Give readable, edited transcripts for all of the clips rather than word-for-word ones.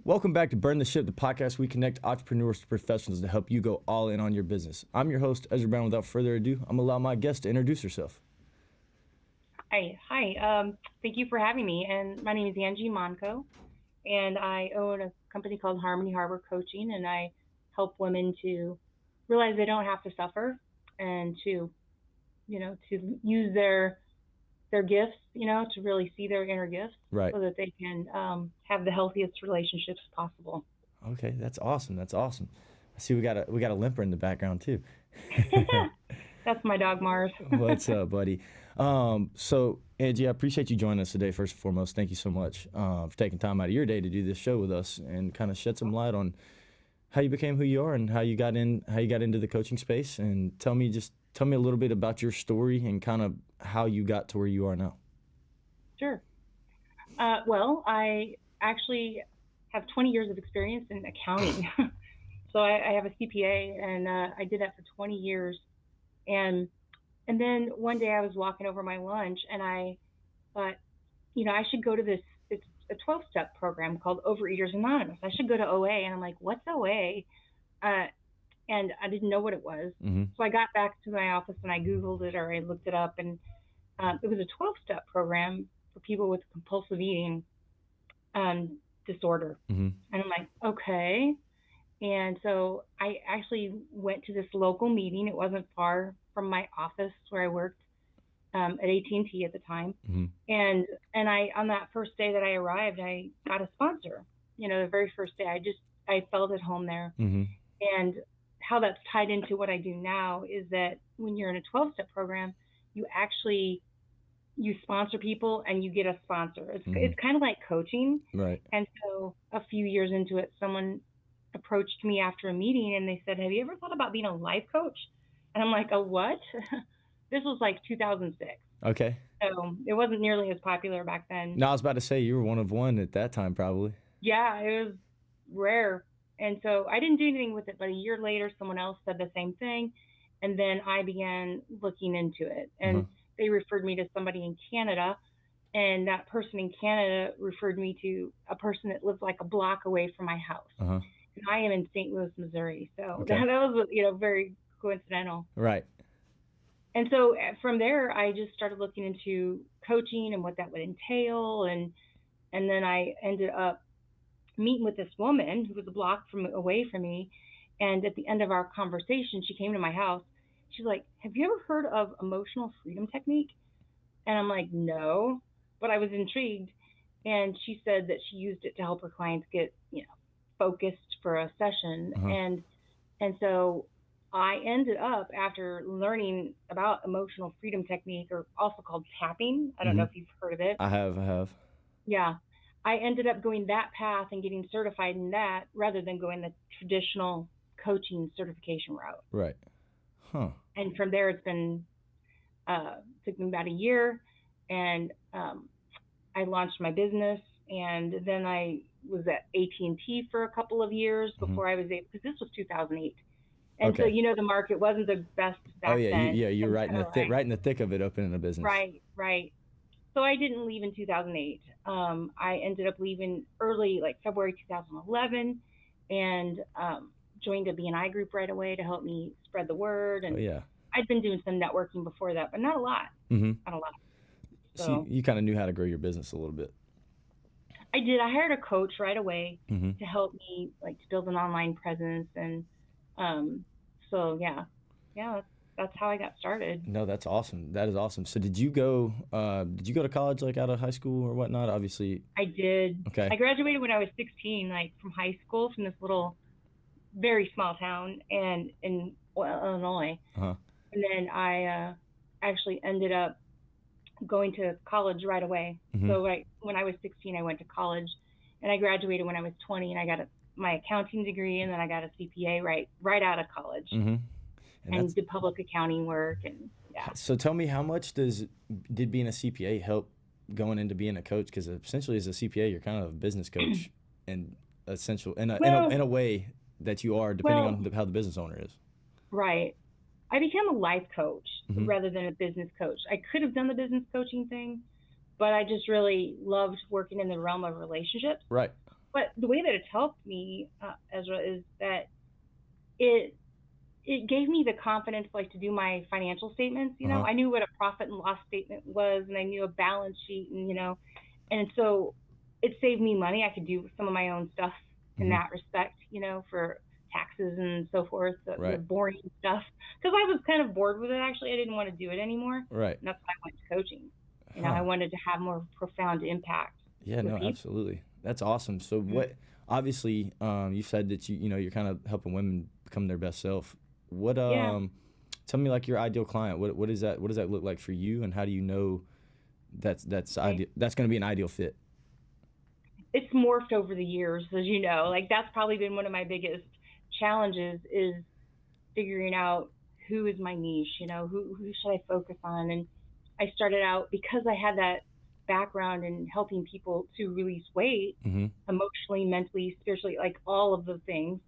Welcome back to Burn the Ship, the podcast we connect entrepreneurs to professionals to help you go all in on your business. I'm your host, Ezra Brown. Without further ado, I'm going to allow my guest to introduce herself. Hi. Thank you for having me. And my name is Angie Monko, and I own a company called Harmony Harbor Coaching, and I help women to realize they don't have to suffer and to use their gifts, to really see their inner gifts Right. so that they can have the healthiest relationships possible. Okay, that's awesome. That's awesome. I see we got a limper in the background too. That's my dog Mars. What's up, buddy? So Angie, I appreciate you joining us today. First and foremost, thank you so much for taking time out of your day to do this show with us and kind of shed some light on how you became who you are and how you got into the coaching space. And tell me a little bit about your story and kind of how you got to where you are now. Sure. Well, I actually have 20 years of experience in accounting. So I have a CPA, and I did that for 20 years. And then one day I was walking over my lunch, and I thought, I should go to this. It's a 12-step program called Overeaters Anonymous. I should go to OA. And I'm like, what's OA? And I didn't know what it was. Mm-hmm. So I got back to my office and I Googled it, or I looked it up, and it was a 12-step program for people with compulsive eating disorder. Mm-hmm. And I'm like, okay. And so I actually went to this local meeting. It wasn't far from my office where I worked at AT&T at the time. Mm-hmm. And I, on that first day that I arrived, I got a sponsor. The very first day, I felt at home there. Mm-hmm. And how that's tied into what I do now is that when you're in a 12-step program, you sponsor people and you get a sponsor. It's kind of like coaching. Right. And so a few years into it, someone approached me after a meeting and they said, have you ever thought about being a life coach? And I'm like, a what? This was like 2006. Okay. So it wasn't nearly as popular back then. No, I was about to say you were one of one at that time, probably. Yeah, it was rare. And so I didn't do anything with it, but a year later, someone else said the same thing. And then I began looking into it. And they referred me to somebody in Canada. And that person in Canada referred me to a person that lives like a block away from my house. Uh-huh. And I am in St. Louis, Missouri. So Okay. that was, very coincidental. Right. And so from there, I just started looking into coaching and what that would entail. And then I ended up meeting with this woman who was a block away from me. And at the end of our conversation, she came to my house. She's like, have you ever heard of emotional freedom technique? And I'm like, no, but I was intrigued. And she said that she used it to help her clients get, focused for a session. Uh-huh. And so I ended up, after learning about emotional freedom technique, or also called tapping. I don't know if you've heard of it. I have. Yeah. I ended up going that path and getting certified in that rather than going the traditional coaching certification route. Right. Huh. And from there, it's been, took me about a year, and I launched my business, and then I was at AT&T for a couple of years before I was able, because this was 2008. And Okay. so, the market wasn't the best back then. You're right in the thick of it, opening a business. Right. So I didn't leave in 2008. I ended up leaving early, like February 2011, and joined a B&I group right away to help me spread the word. And I'd been doing some networking before that, but not a lot. Mm-hmm. Not a lot. So you kind of knew how to grow your business a little bit. I did. I hired a coach right away Mm-hmm. to help me, like, to build an online presence. And that's how I got started. No, that's awesome. That is awesome. So did you go to college, like out of high school or whatnot? Obviously. I did. Okay. I graduated when I was 16, like from high school, from this little, very small town in Illinois. Uh-huh. And then I actually ended up going to college right away. Mm-hmm. So when I was 16, I went to college, and I graduated when I was 20, and I got my accounting degree, and then I got a CPA right out of college. Mm-hmm. And did public accounting work, and So tell me, how much did being a CPA help going into being a coach? Because essentially, as a CPA, you're kind of a business coach, and in a way that you are, depending on how the business owner is. Right. I became a life coach rather than a business coach. I could have done the business coaching thing, but I just really loved working in the realm of relationships. Right. but the way that it's helped me, Ezra, is that it it gave me the confidence like to do my financial statements. Uh-huh. I knew what a profit and loss statement was, and I knew a balance sheet, and and so it saved me money. I could do some of my own stuff in Mm-hmm. that respect, for taxes and so forth, the Right. boring stuff, because I was kind of bored with it. Actually, I didn't want to do it anymore, and Right. that's why I went to coaching. I Huh. wanted to have more profound impact Yeah, with no, people. absolutely. That's awesome. So Mhm. what obviously you said that you're kind of helping women become their best self. What Yeah. tell me like your ideal client. What is that, what does that look like for you, and how do you know that's Right. ideal, that's going to be an ideal fit? It's morphed over the years, as you know. Like that's probably been one of my biggest challenges is figuring out who is my niche, who should I focus on. And I started out because I had that background in helping people to release weight Mm-hmm. emotionally, mentally, spiritually, like all of the things.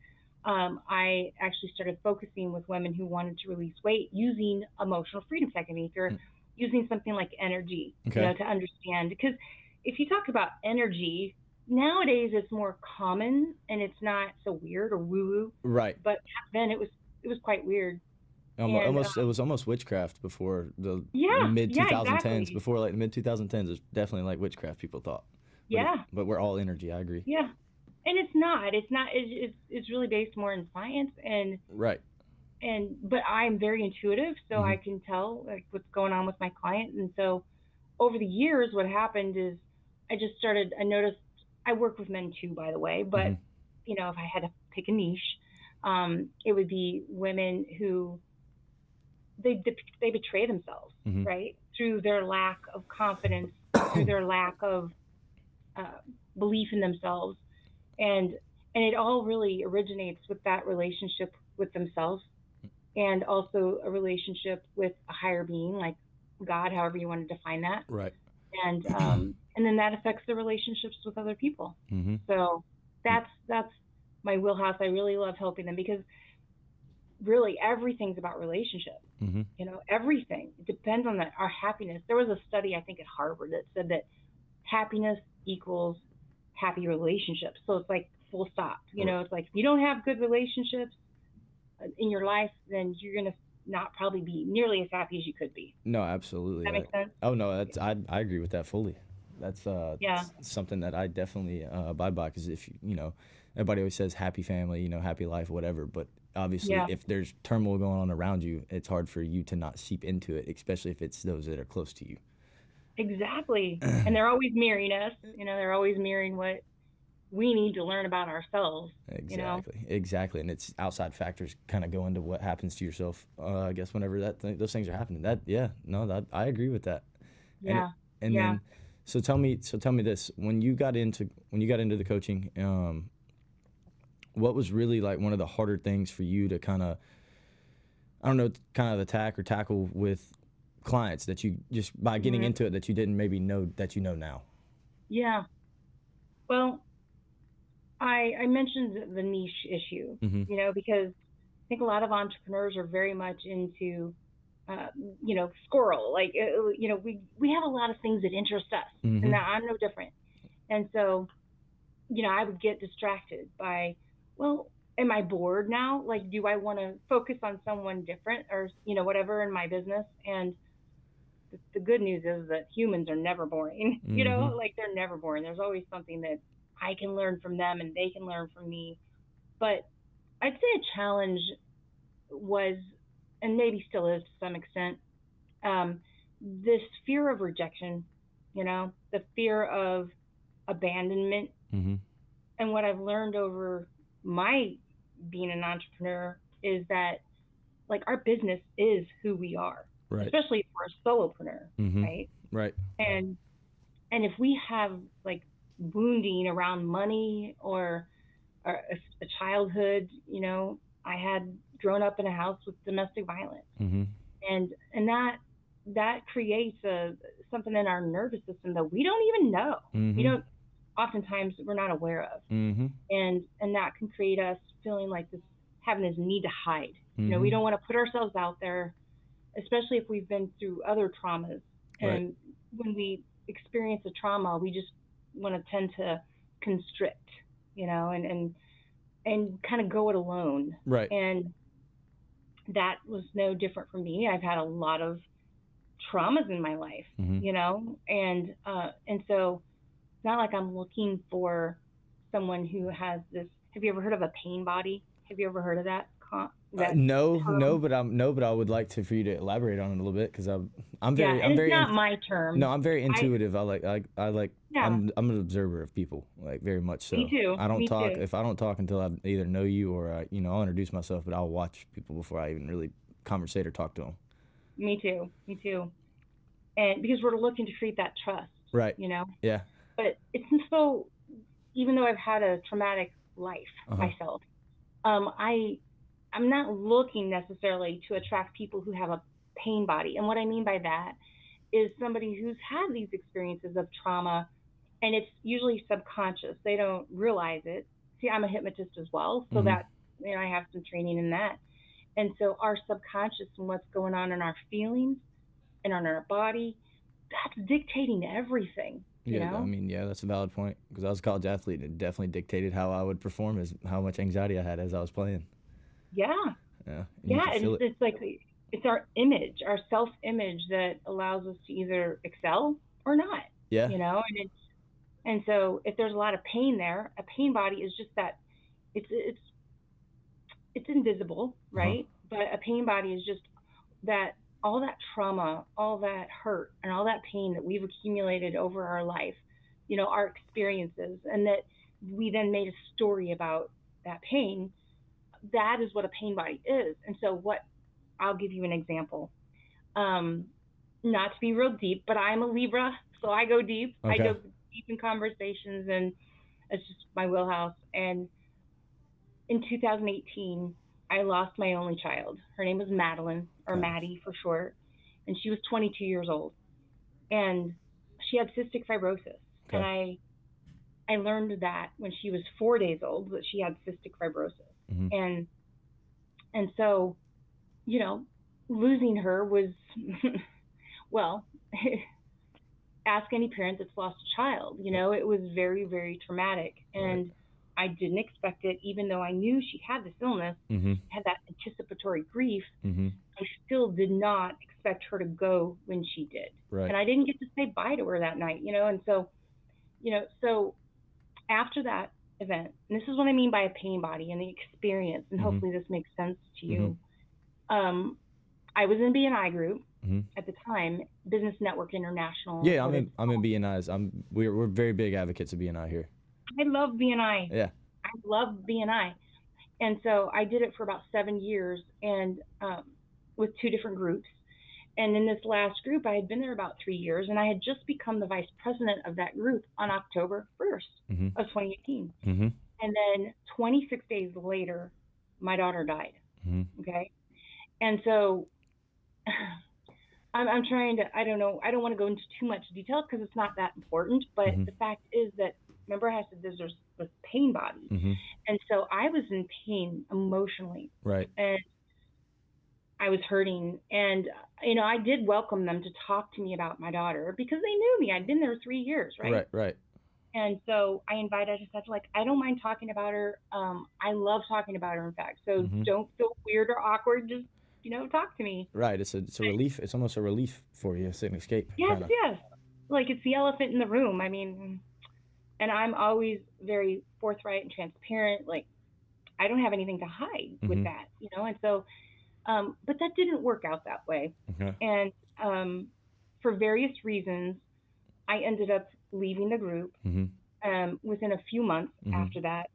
I actually started focusing with women who wanted to release weight using emotional freedom technique or using something like energy, Okay. to understand. Because if you talk about energy, nowadays it's more common and it's not so weird or woo woo. Right. But back then it was quite weird. And Almost, it was almost witchcraft before the yeah, mid yeah, 2010s. exactly. Before like the mid 2010s, it's definitely like witchcraft people thought. Yeah, But we're all energy. I agree. yeah. And it's not. It's not. It's really based more in science Right. but I'm very intuitive, so Mm-hmm. I can tell like what's going on with my client. And so over the years, what happened is I just started. I noticed I work with men too, by the way. Mm-hmm. But if I had to pick a niche, it would be women who they betray themselves, Mm-hmm. right, through their lack of confidence, through their lack of uh, belief in themselves, and it all really originates with that relationship with themselves and also a relationship with a higher being like God, however you want to define that. Right. And then that affects the relationships with other people. Mm-hmm. So that's my wheelhouse. I really love helping them because really everything's about relationship. Mm-hmm. Everything it depends on our happiness. There was a study I think at Harvard that said that happiness equals happy relationships. So it's like full stop. It's like if you don't have good relationships in your life, then you're gonna not probably be nearly as happy as you could be. No, absolutely. Does that make sense? Oh no, that's I agree with that fully. That's Yeah. something that I definitely abide by, because if everybody always says happy family, happy life, whatever. But obviously, Yeah. if there's turmoil going on around you, it's hard for you to not seep into it, especially if it's those that are close to you. Exactly. And they're always mirroring us. They're always mirroring what we need to learn about ourselves. You know. Exactly, exactly, and it's outside factors kind of go into what happens to yourself. I guess whenever those things are happening, yeah, no, I agree with that. And Yeah. and Yeah. then, so tell me this: when you got into the coaching, what was really like one of the harder things for you to kind of, I don't know, kind of attack or tackle with clients that you just by getting Mhm. into it that you didn't maybe know that you know now? Yeah. Well, I mentioned the niche issue. Mm-hmm. Because I think a lot of entrepreneurs are very much into squirrel. Like, we have a lot of things that interest us, and Mm-hmm. that I'm no different. And so, I would get distracted by, well, am I bored now? Like, do I want to focus on someone different or, whatever in my business? And the good news is that humans are never boring, Mm-hmm. like they're never boring. There's always something that I can learn from them and they can learn from me. But I'd say a challenge was, and maybe still is to some extent, um, this fear of rejection, the fear of abandonment. Mm-hmm. And what I've learned over my being an entrepreneur is that like our business is who we are, Right. especially if we're a solopreneur, Mm-hmm. right? Right. And if we have like wounding around money or a childhood, I had grown up in a house with domestic violence, Mm-hmm. and that creates something in our nervous system that we don't even know. We Mm-hmm. don't oftentimes we're not aware of, Mm-hmm. and that can create us feeling like this having this need to hide. Mm-hmm. We don't want to put ourselves out there, especially if we've been through other traumas. Right. And when we experience a trauma, we just want to tend to constrict. and kind of go it alone. Right. And that was no different for me. I've had a lot of traumas in my life, Mm-hmm. and so it's not like I'm looking for someone who has this. Have you ever heard of a pain body? Have you ever heard of that No, no, term? but I would like to for you to elaborate on it a little bit because Yeah, and I'm it's very not my term. no, I'm very I intuitive. I like Yeah, I'm an observer of people, like very much me so. too. I don't Me talk too. if I don't talk until I either know you or I'll introduce myself, but I'll watch people before I even really conversate or talk to them. Me too. Me too. And because we're looking to create that trust, Right. you know. Yeah. But it's so even though I've had a traumatic life Uh huh. myself, I I'm not looking necessarily to attract people who have a pain body. And what I mean by that is somebody who's had these experiences of trauma, and it's usually subconscious. They don't realize it. See, I'm a hypnotist as well, so Mm-hmm. that I have some training in that. And so our subconscious and what's going on in our feelings and on our body, that's dictating everything, you Yeah. I know? mean, yeah, that's a valid point because I was a college athlete and it definitely dictated how I would perform as how much anxiety I had as I was playing. Yeah. Yeah, and you Yeah, could and feel it. it's like it's our image, our self-image that allows us to either excel or not, Yeah. and so if there's a lot of pain there, a pain body is just that it's it's it's invisible, Uh huh. right? But a pain body is just that all that trauma, all that hurt, and all that pain that we've accumulated over our life, our experiences, and that we then made a story about that pain. That is what a pain body is. And so, what I'll give you an example. Um, Not to be real deep, but I'm a Libra, so I go deep. I Okay. go deep in conversations, and it's just my wheelhouse. And in 2018, I lost my only child. Her name was Madeline, or Okay. Maddie for short, and she was 22 years old. And she had cystic fibrosis. And Okay. I learned that when she was 4 days old that she had cystic fibrosis. Mm-hmm. And and so, you know, losing her was well, ask any parent that's lost a child. It was very, very traumatic. Right. And I didn't expect it, even though I knew she had this illness, Mm-hmm. had that anticipatory grief. Mm-hmm. I still did not expect her to go when she did. Right. And I didn't get to say bye to her that night. And so after that event, and this is what I mean by a pain body and the experience, and Mm-hmm. hopefully this makes sense to Mm-hmm. you. Um, I was in BNI group Mm-hmm. at the time, Business Network International is Yeah, what it's I'm in called. BNI's. We're very big advocates of BNI here. I love BNI. Yeah. I love BNI. And so I did it for about 7 years, and with two different groups. And in this last group, I had been there about 3 years, and I had just become the vice president of that group on October 1st Mm-hmm. of 2018. Mm-hmm. And then 26 days later, my daughter died. Mm-hmm. Okay. And so I'm trying to, I don't know, I don't want to go into too much detail because it's not that important. But Mm-hmm. the fact is that, remember, I said there's this pain body. Mm-hmm. And so I was in pain emotionally, Right. and I was hurting. And, I did welcome them to talk to me about my daughter because they knew me. I'd been there 3 years, right? Right. Right. And so I invited, I said, like, I don't mind talking about her. I love talking about her, in fact. So Mm-hmm. don't feel weird or awkward. Just, talk to me. Right. It's a relief. It's almost a relief for you. It's an escape, Yes, kind of. yes. Like, it's the elephant in the room. I mean, and I'm always very forthright and transparent. Like, I don't have anything to hide with Mm-hmm. that. And so, but that didn't work out that way. Okay. And for various reasons, I ended up leaving the group Mm-hmm. within a few months Mm-hmm. after that.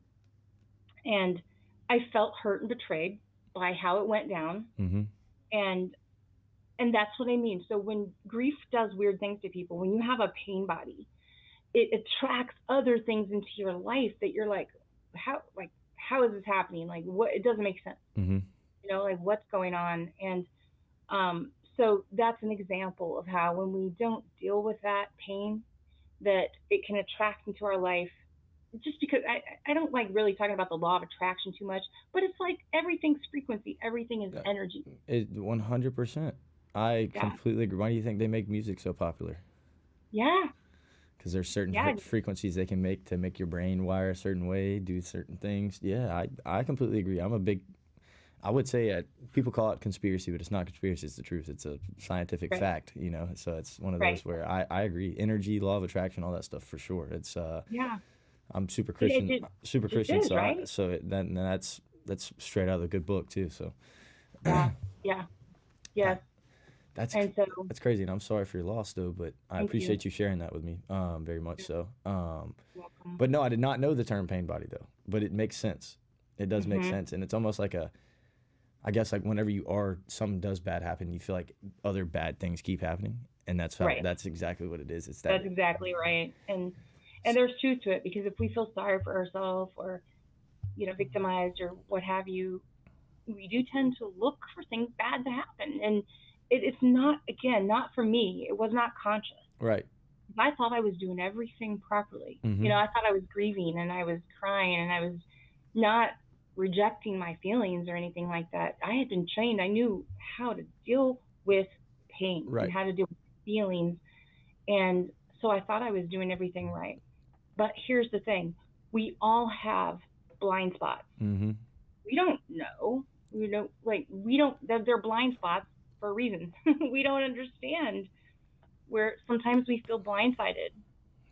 And I felt hurt and betrayed by how it went down. Mm-hmm. And and that's what I mean. So when grief does weird things to people, when you have a pain body, it attracts other things into your life that you're how is this happening? Like, what? It doesn't make sense. Mm-hmm. Like, what's going on? And so that's an example of how when we don't deal with that pain, that it can attract into our life. Just because I don't like really talking about the law of attraction too much, but it's like everything's frequency, everything is Yeah. energy. 100%. I Yeah, completely agree. Why do you think they make music so popular? yeah, because there's certain Yeah, frequencies they can make to make your brain wire a certain way, do certain things. Yeah, I completely agree. I'm a big, I would say people call it conspiracy, but it's not conspiracy. It's the truth. It's a scientific right, fact, you know. So it's one of those right. where I agree. Energy, law of attraction, all that stuff for sure. It's Yeah, I'm super it Christian, just super just Christian. is, So right? that's straight out of the good book too. So Yeah, yeah, yes. that that's And so, that's crazy, and I'm sorry for your loss though. But I thank you. appreciate you sharing that with me, very much You're so. welcome. But no, I did not know the term pain body though. But it makes sense. It does make Hmm. sense, and it's almost like I guess like whenever something does bad happen, you feel like other bad things keep happening, and Right. that's exactly what it is. It's that. That's exactly right. And there's truth to it because if we feel sorry for ourselves or victimized or what have you, we do tend to look for things bad to happen. And it's not, again, not for me. It was not conscious. Right. I thought I was doing everything properly. Mm-hmm. I thought I was grieving and I was crying and I was not rejecting my feelings or anything like that. I had been trained. I knew how to deal with pain and Right. how to deal with feelings. And so I thought I was doing everything right. But here's the thing, we all have blind spots. Mm-hmm. We don't know. We don't, they're blind spots for a reason. We don't understand where sometimes we feel blindsided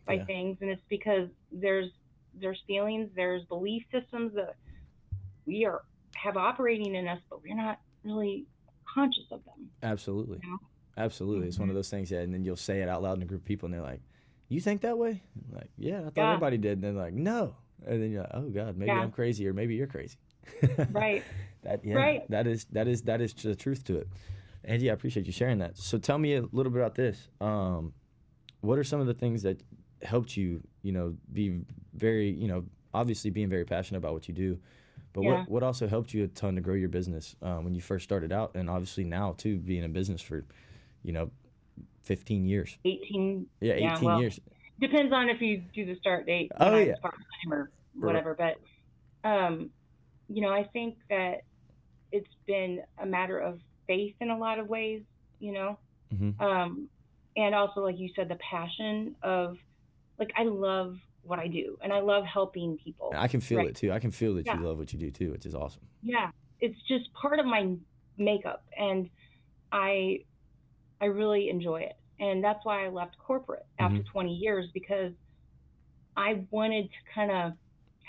by Yeah. things, and it's because there's feelings, there's belief systems that we are have operating in us, but we're not really conscious of them. Absolutely. You know? Absolutely. It's one Hmm. of those things, yeah, and then you'll say it out loud in a group of people and they're like, "You think that way?" I'm like, "Yeah, I thought Yeah, everybody did." And they're like, "No." And then you're like, "Oh God, maybe yeah, I'm crazy or maybe you're crazy." right, That yeah, right. that is the truth to it. Angie, I appreciate you sharing that. So tell me a little bit about this. What are some of the things that helped you, be very, obviously being very passionate about what you do, but Yeah, what also helped you a ton to grow your business when you first started out, and obviously now too being in business for, you know, 15 years. 18. Yeah, Yeah, 18 well, years. depends on if you do the start date when Oh I was yeah. part time or R- whatever. But um, I think that it's been a matter of faith in a lot of ways. You know, mm-hmm. um, and also like you said, the passion of like I love what I do and I love helping people. I can feel Right? it too. I can feel that Yeah, you love what you do too, which is awesome. yeah. It's just part of my makeup, and I I really enjoy it. And that's why I left corporate Mm-hmm. after 20 years because I wanted to kind of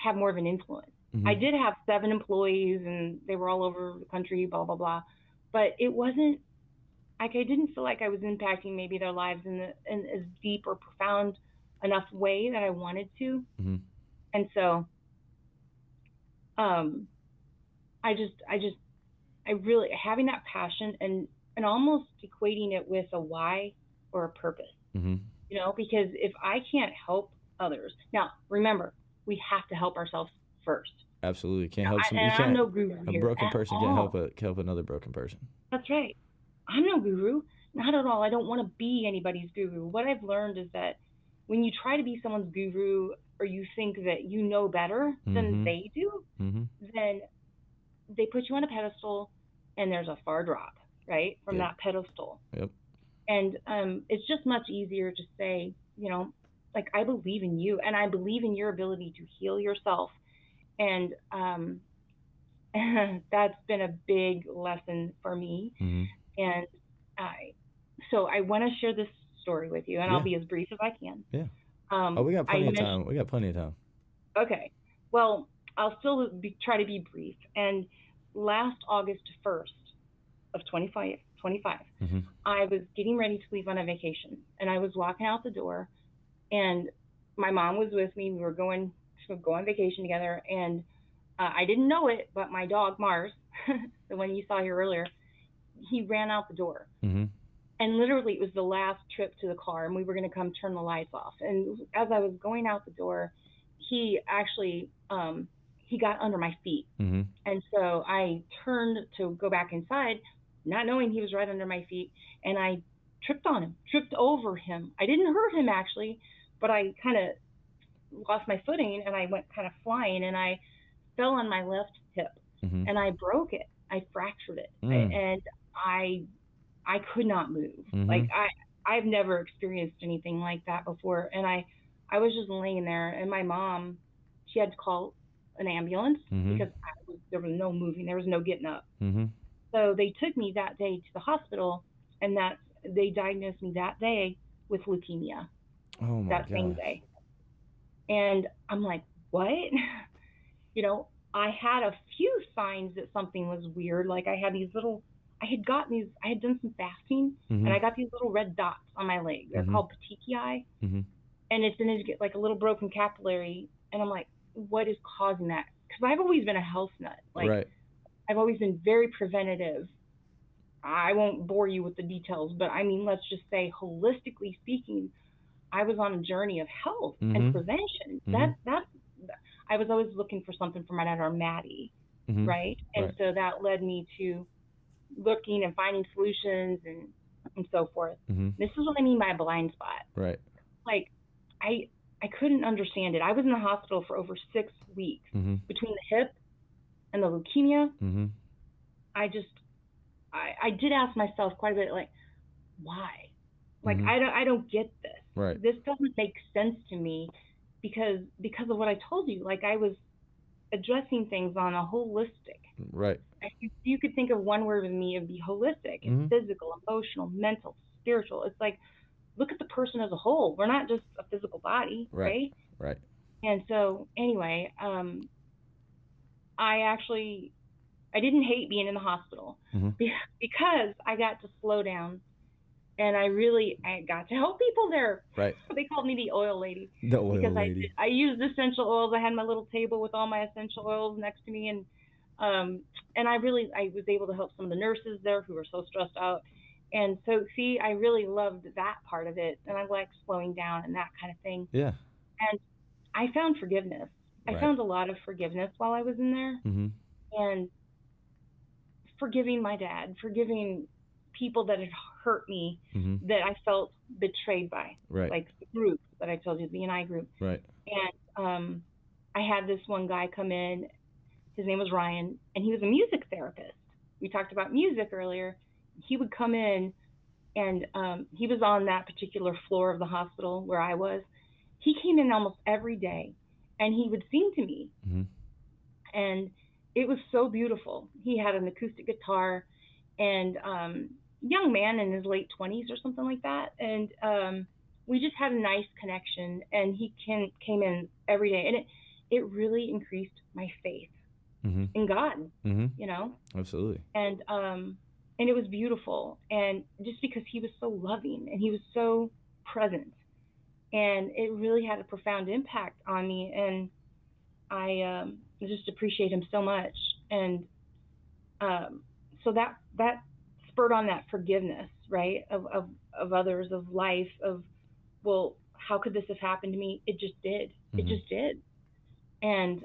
have more of an influence. Mm-hmm. I did have 7 employees and they were all over the country, blah, blah, blah. But it wasn't like I didn't feel like I was impacting maybe their lives in as deep or profound enough way that I wanted to. Mm-hmm. And so um, I really having that passion and almost equating it with a why or a purpose, Mm-hmm. because if I can't help others, now remember, we have to help ourselves first. Absolutely. Can't Now, help some. You and I'm can't. no guru A here broken at person can't all. help another broken person. That's right. I'm no guru, not at all. I don't want to be anybody's guru. What I've learned is that when you try to be someone's guru or you think that you know better than Mm-hmm. they do, Mm-hmm. then they put you on a pedestal and there's a far drop, right, from Yep. that pedestal. Yep. And it's just much easier to say, like, I believe in you and I believe in your ability to heal yourself. And that's been a big lesson for me. Mm-hmm. And I, so I want to share this story with you, and I'll Yeah. be as brief as I can. Yeah. Oh, we got I plenty of mentioned, time. We got plenty of time. okay, well, I'll still try to be brief. And last August 1st of 25, Mm-hmm. I was getting ready to leave on a vacation, and I was walking out the door, and my mom was with me. We were going to go on vacation together, and I didn't know it, but my dog Mars, the one you saw here earlier, he ran out the door. Mm-hmm. And literally, it was the last trip to the car, and we were going to come turn the lights off. And as I was going out the door, he actually he got under my feet, Mm-hmm. and so I turned to go back inside, not knowing he was right under my feet, and I tripped on him, tripped over him. I didn't hurt him actually, but I kind of lost my footing and I went kind of flying and I fell on my left hip Mm-hmm. and I broke it. I fractured it, Mm. and I I could not move. Mm-hmm. Like I've never experienced anything like that before. And I was just laying there, and my mom, she had to call an ambulance Mm-hmm. because there was no moving, there was no getting up. Mm-hmm. So they took me that day to the hospital, and they diagnosed me that day with leukemia Oh my that same gosh. day. And I'm like, what? you know, I had a few signs that something was weird. Like I had done some fasting, Mm-hmm. and I got these little red dots on my leg. They're Mm-hmm. called petechiae, Mm-hmm. and it's in like a little broken capillary. And I'm like, what is causing that? Because I've always been a health nut. Like, Right. I've always been very preventative. I won't bore you with the details, but I mean, let's just say, holistically speaking, I was on a journey of health and Mm-hmm. prevention. Mm-hmm. I was always looking for something for my daughter Maddie, Mm-hmm. right? And Right. so that led me to looking and finding solutions and so forth. Mm-hmm. This is what I mean by blind spot. Right. Like, I I couldn't understand it. I was in the hospital for over 6 weeks Mm-hmm. between the hip and the leukemia. Mm-hmm. I just I did ask myself quite a bit, like, why? Like, Mm-hmm. I don't get this. Right. This doesn't make sense to me because of what I told you. Like, I was addressing things on a holistic. Right. If you could think of one word with me, it'd be holistic. It's Mm-hmm. physical, emotional, mental, spiritual. It's like, look at the person as a whole. We're not just a physical body, Right. right? Right. And so anyway, I actually I didn't hate being in the hospital Mm-hmm. because I got to slow down, and I got to help people there. Right. They called me the oil lady The because oil lady. I used essential oils. I had my little table with all my essential oils next to me, um I was able to help some of the nurses there who were so stressed out. And so, see, I really loved that part of it, and I like slowing down and that kind of thing. Yeah. And I found forgiveness. I Right. found a lot of forgiveness while I was in there, Mm-hmm. and forgiving my dad, forgiving people that had hurt me, Mm-hmm. that I felt betrayed by, Right. like the group that I told you, the NI group. Right. And I had this one guy come in. His name was Ryan, and he was a music therapist. We talked about music earlier. He would come in, and he was on that particular floor of the hospital where I was. He came in almost every day, and he would sing to me, Mm-hmm. and it was so beautiful. He had an acoustic guitar, and young man in his late 20s or something like that, and we just had a nice connection. And he came in every day, and it really increased my faith Mm-hmm. in God, Mm-hmm. you know, Absolutely. and it was beautiful, and just because he was so loving and he was so present, and it really had a profound impact on me. And I just appreciate him so much. And um, so that spurred on that forgiveness, right, of others, of life, of, well, how could this have happened to me? It just did. It Mm-hmm. just did. And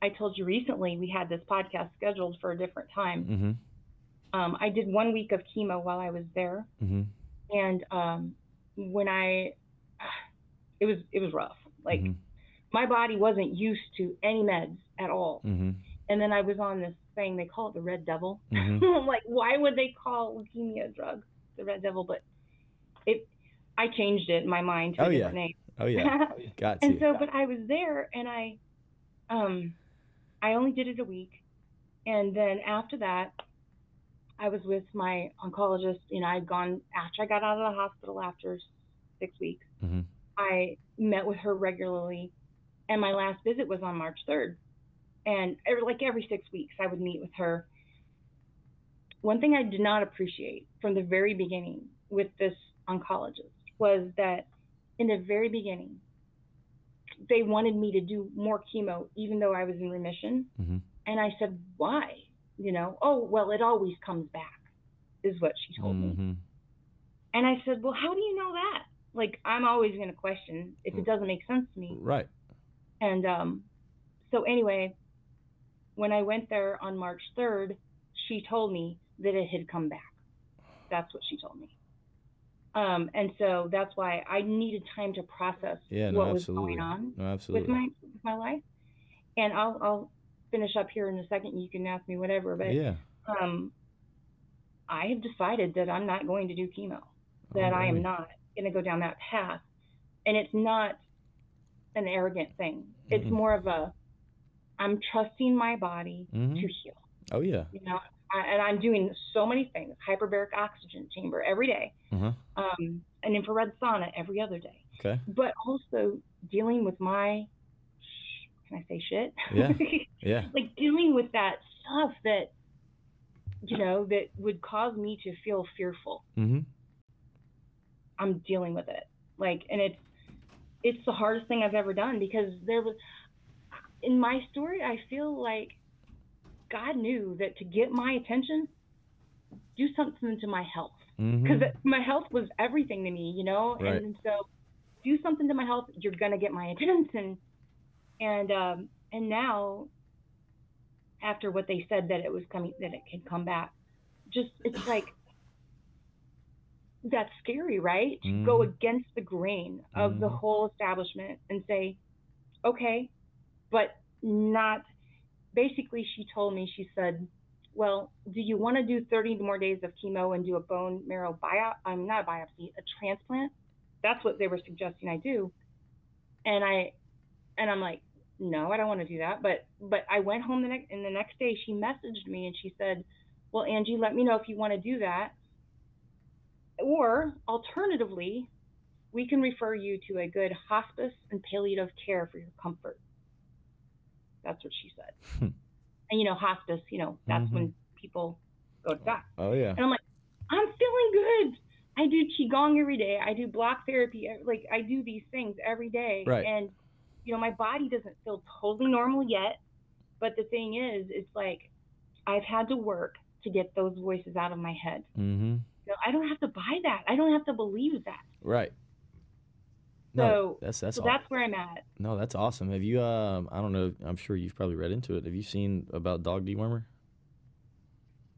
I told you recently we had this podcast scheduled for a different time. Mm-hmm. I did 1 week of chemo while I was there, Mm-hmm. and when it was rough. Like, Mm-hmm. my body wasn't used to any meds at all. Mm-hmm. And then I was on this thing, they call it the Red Devil. Mm-hmm. I'm like, why would they call leukemia drug the Red Devil? But it, I changed it in my mind to Oh a yeah. different name. Oh yeah. Got And to. so, but I was there, and I only did it a week, and then after that, I was with my oncologist. I'd gone after I got out of the hospital after 6 weeks. Mm-hmm. I met with her regularly, and my last visit was on March 3rd. And like every 6 weeks, I would meet with her. One thing I did not appreciate from the very beginning with this oncologist was that in the very beginning, they wanted me to do more chemo, even though I was in remission. Mm-hmm. And I said, why? Oh, well, it always comes back, is what she told me. Mm-hmm. And I said, well, how do you know that? Like, I'm always going to question if it doesn't make sense to me. Right. And so anyway, when I went there on March 3rd, she told me that it had come back. That's what she told me. And so that's why I needed time to process Yeah. No. what was Absolutely. going on No. with Absolutely. my life. And I'll finish up here in a second. You can ask me whatever, but Yeah. I have decided that I'm not going to do chemo. don't that I blame am you. not going to go down that path. And it's not an arrogant thing. It's Mm-mm. more of a, I'm trusting my body Mm-hmm. to heal. Oh yeah. You know, and I'm doing so many things: hyperbaric oxygen chamber every day, Uh-huh. an infrared sauna every other day, Okay. but also dealing with my, can I say shit? Yeah. Yeah. Like dealing with that stuff that, that would cause me to feel fearful. Mm-hmm. I'm dealing with it. Like, and it's the hardest thing I've ever done, because there was, in my story, I feel like God knew that to get my attention, do something to my health, because Mm-hmm. my health was everything to me, Right. and so do something to my health, you're gonna get my attention. And now, after what they said that it was coming, that it could come back, just, it's like, that's scary, right? To go Mm-hmm. against the grain of the Mm-hmm. whole establishment and say, okay, but not. Basically, she told me, she said, well, do you want to do 30 more days of chemo and do a bone marrow not a biopsy, a transplant? That's what they were suggesting I do. And I'm like, no, I don't want to do that. But I went home the next day she messaged me and she said, well, Angie, let me know if you want to do that. Or alternatively, we can refer you to a good hospice and palliative care for your comfort. That's what she said. And hospice, that's Mm-hmm. when people go to die. Oh yeah. And I'm like, I'm feeling good. I do qigong every day. I do block therapy. Like, I do these things every day, Right. and my body doesn't feel totally normal yet. But the thing is, it's like I've had to work to get those voices out of my head. Mm-hmm. I don't have to buy that. I don't have to believe that. Right. No, So, that's so all. that's where I'm at. No, that's awesome. Have you I don't know, I'm sure you've probably read into it. Have you seen about dog dewormer?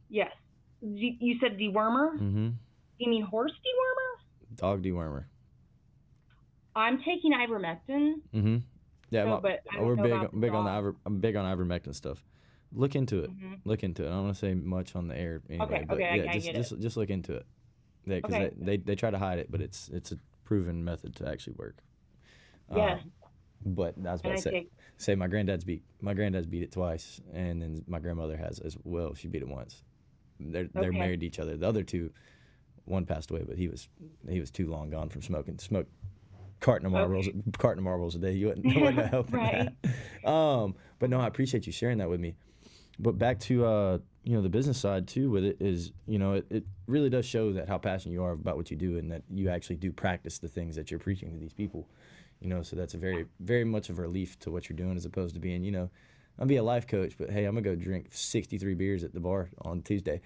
Yes. You said dewormer? Mm-hmm. You mean horse dewormer? Dog dewormer. I'm taking ivermectin. Mm-hmm. Yeah, So, but I don't we're know about the big on the dog. I'm big on ivermectin stuff. Look into it. Hmm. Look into it. I don't want to say much on the air anyway, Okay, but okay, yeah, I get it. just look into it. Because Okay, they try to hide it, but it's a proven method to actually work. yes, But I was and about to I take. say my granddad's beat it twice, and then my grandmother has as well. She beat it once. They're Okay, married to each other. The other two, one passed away, but he was too long gone from smoking. Smoked okay, carton of marbles a day. You wasn't helping right. that. But no, I appreciate you sharing that with me. But back to the business side too with it is it really does show that how passionate you are about what you do and that you actually do practice the things that you're preaching to these people. So that's a very very much of a relief to what you're doing as opposed to being I'll be a life coach, but hey, I'm gonna go drink 63 beers at the bar on Tuesday.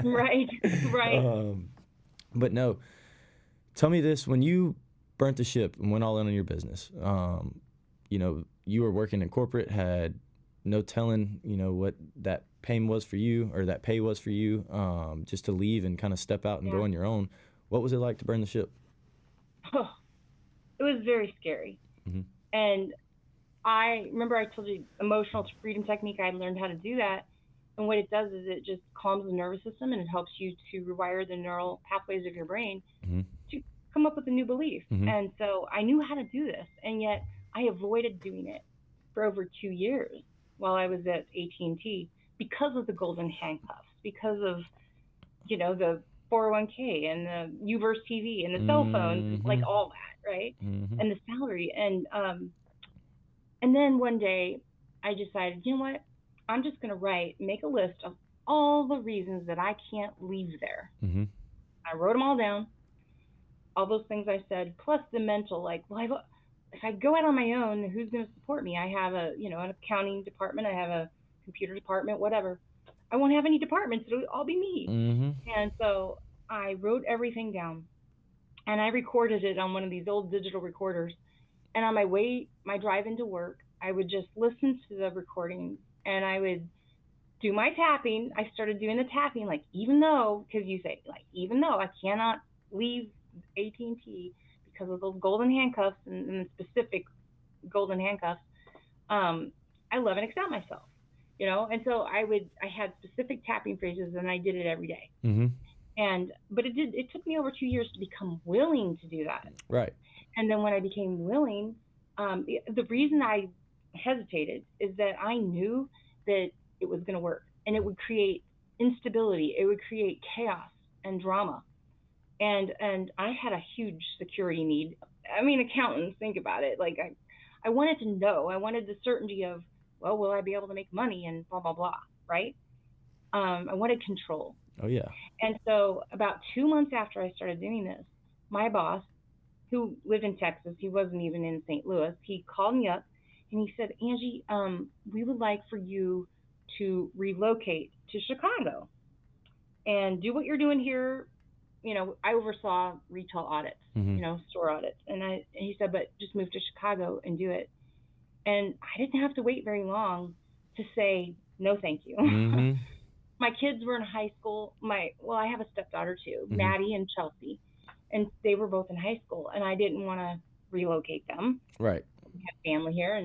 Right, right. um, but no, tell me this: when you burnt the ship and went all in on your business, you were working in corporate, had no telling, what that pain was for you or that pay was for you, just to leave and kind of step out and go Yeah. on your own. What was it like to burn the ship? Oh, it was very scary. Mm-hmm. And I remember I told you emotional freedom technique. I learned how to do that. And what it does is it just calms the nervous system and it helps you to rewire the neural pathways of your brain Mm-hmm. to come up with a new belief. Mm-hmm. And so I knew how to do this, and yet I avoided doing it for over 2 years while I was at AT&T because of the golden handcuffs, because of the 401k and the Uverse TV and the cell phones, and like Mm-hmm. all that, right? Mm-hmm. And the salary, and then one day I decided, you know what? I'm just going to make a list of all the reasons that I can't leave there. Mm-hmm. I wrote them all down, all those things I said, plus the mental, like, well, if I go out on my own, who's going to support me? I have an accounting department, I have a computer department, whatever. I won't have any departments. It'll all be me. Mm-hmm. And so I wrote everything down and I recorded it on one of these old digital recorders. And on my drive into work, I would just listen to the recordings and I would do my tapping. I started doing the tapping, like, even though, because you say, like, even though I cannot leave AT&T because of those golden handcuffs and the specific golden handcuffs, I love and accept myself. And so I had specific tapping phrases and I did it every day. Mm-hmm. But it took me over 2 years to become willing to do that. Right. And then when I became willing, the reason I hesitated is that I knew that it was going to work and it would create instability, it would create chaos and drama. And I had a huge security need. I mean, accountants, think about it. Like I wanted to know. I wanted the certainty of, well, will I be able to make money and blah blah blah, right? I wanted control. Oh yeah. And so about 2 months after I started doing this, my boss, who lived in Texas, he wasn't even in St. Louis, he called me up and he said, Angie, we would like for you to relocate to Chicago and do what you're doing here. I oversaw retail audits, Mm-hmm. store audits. And he said, but just move to Chicago and do it. And I didn't have to wait very long to say, no, thank you. Mm-hmm. My kids were in high school. I have a stepdaughter too, Mm-hmm. Maddie and Chelsea, and they were both in high school, and I didn't want to relocate them. Right. We have family here,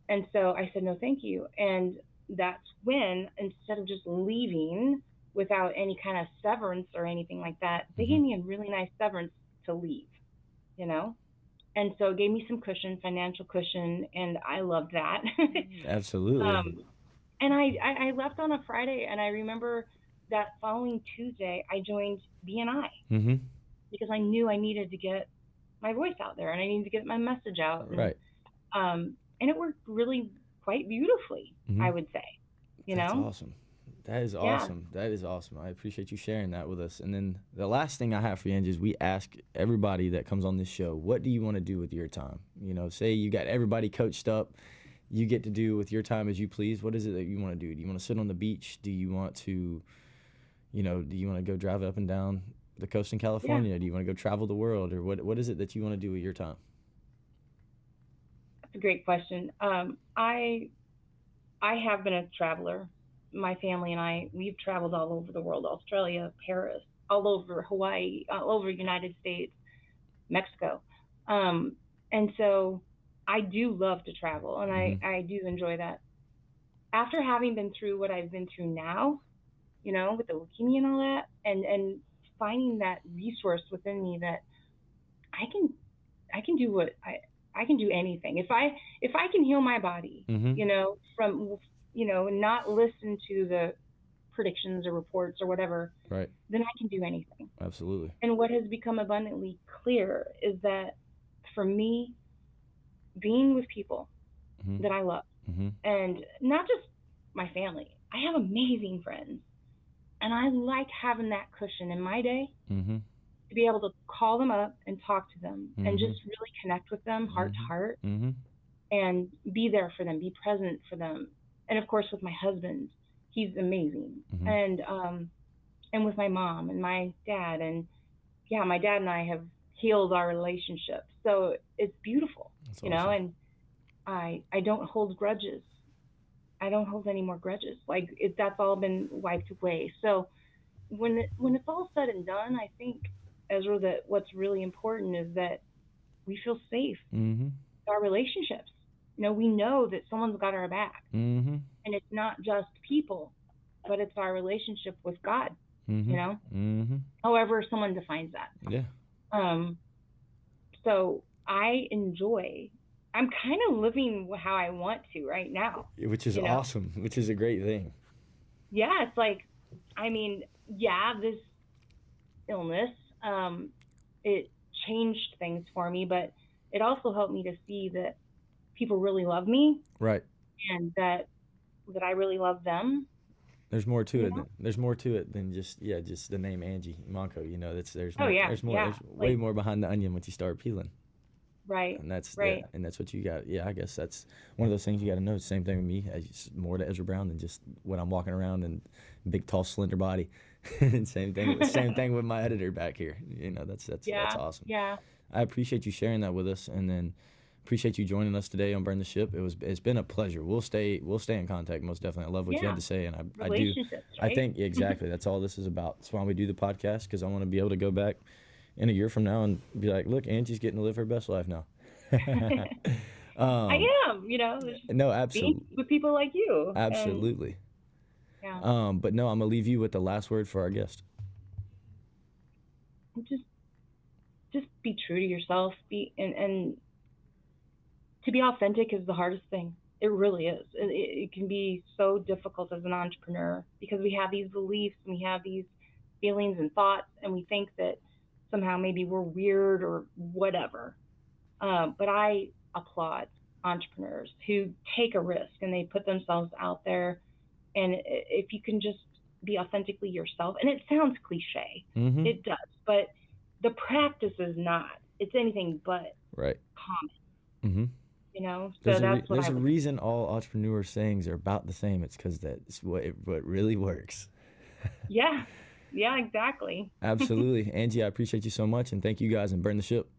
and so I said no, thank you. And that's when, instead of just leaving without any kind of severance or anything like that, they Mm-hmm. gave me a really nice severance to leave, you know. And so it gave me some cushion, financial cushion, and I loved that. Absolutely. um, and I left on a Friday, and I remember that following Tuesday I joined BNI Mm-hmm. because I knew I needed to get my voice out there and I needed to get my message out, Right. and it worked really quite beautifully, Mm-hmm. I would say, you That's know. awesome. That is Yeah, awesome. That is awesome. I appreciate you sharing that with us. And then the last thing I have for you, Angie, is we ask everybody that comes on this show, what do you want to do with your time? Say you got everybody coached up, you get to do with your time as you please. What is it that you want to do? Do you want to sit on the beach? Do you want to, do you want to go drive up and down the coast in yeah, California? Do you want to go travel the world? Or what is it that you want to do with your time? that's a great question. I have been a traveler. My family and we've traveled all over the world: Australia, Paris, all over Hawaii, all over United States, Mexico. Um, and so I do love to travel, and Mm-hmm. I do enjoy that. After having been through what I've been through now, with the leukemia and all that, and finding that resource within me that I can I can do what I can do anything if I can heal my body, Mm-hmm. from not listen to the predictions or reports or whatever, Right. then I can do anything. Absolutely. And what has become abundantly clear is that for me, being with people Mm-hmm. that I love, Mm-hmm. and not just my family, I have amazing friends, and I like having that cushion in my day Mm-hmm. to be able to call them up and talk to them and Mm-hmm. just really connect with them heart to Mm-hmm. heart Mm-hmm. and be there for them, be present for them. And of course, with my husband, he's amazing. Mm-hmm. And with my mom and my dad, and yeah, my dad and I have healed our relationship, so it's beautiful, That's awesome. and I don't hold grudges. I don't hold any more grudges. Like that's all been wiped away. So when it's all said and done, I think, Ezra, that what's really important is that we feel safe Mm-hmm. with our relationships. We know that someone's got our back, Mm-hmm. and it's not just people, but it's our relationship with God. Mm-hmm. You know, Mm-hmm. however someone defines that. Yeah. Um, so I enjoy. I'm kind of living how I want to right now. Which is You know, awesome. Which is a great thing. yeah, it's like, I mean, yeah, this illness, it changed things for me, but it also helped me to see that people really love me Right. and that I really love them. There's more to You it. know? There's more to it than just the name Angie Monko. That's there's Oh more. yeah, There's more. yeah, There's way like more behind the onion once you start peeling. right, And that's yeah, right, and that's what you got. Yeah, I guess that's one of those things you got to know. Same thing with me. More to Ezra Brown than just when I'm walking around and big, tall, slender body. And same thing. Same thing with my editor back here. That's yeah, awesome. yeah, I appreciate you sharing that with us, and then appreciate you joining us today on Burn the Ship. It's been a pleasure. We'll stay in contact most definitely. I love what you had yeah. to say, and I do. Relationships, I right? think exactly that's all this is about. That's why we do the podcast, because I want to be able to go back in a year from now and be like, look, Angie's getting to live her best life now. I um, am, it's just no, being absolutely, with people like you, and absolutely. yeah. But no, I'm gonna leave you with the last word for our guest. just just be true to yourself. Be and to be authentic is the hardest thing. It really is. It can be so difficult as an entrepreneur because we have these beliefs and we have these feelings and thoughts, and we think that somehow maybe we're weird or whatever. But I applaud entrepreneurs who take a risk and they put themselves out there. And if you can just be authentically yourself, and it sounds cliche, Mm-hmm. it does, but the practice is not. It's anything but Right. common, Mm-hmm. So that's what There's I a would. reason all entrepreneur sayings are about the same. It's because that's what really works. Yeah, yeah, exactly. Absolutely, Angie. I appreciate you so much, and thank you guys, and burn the ship.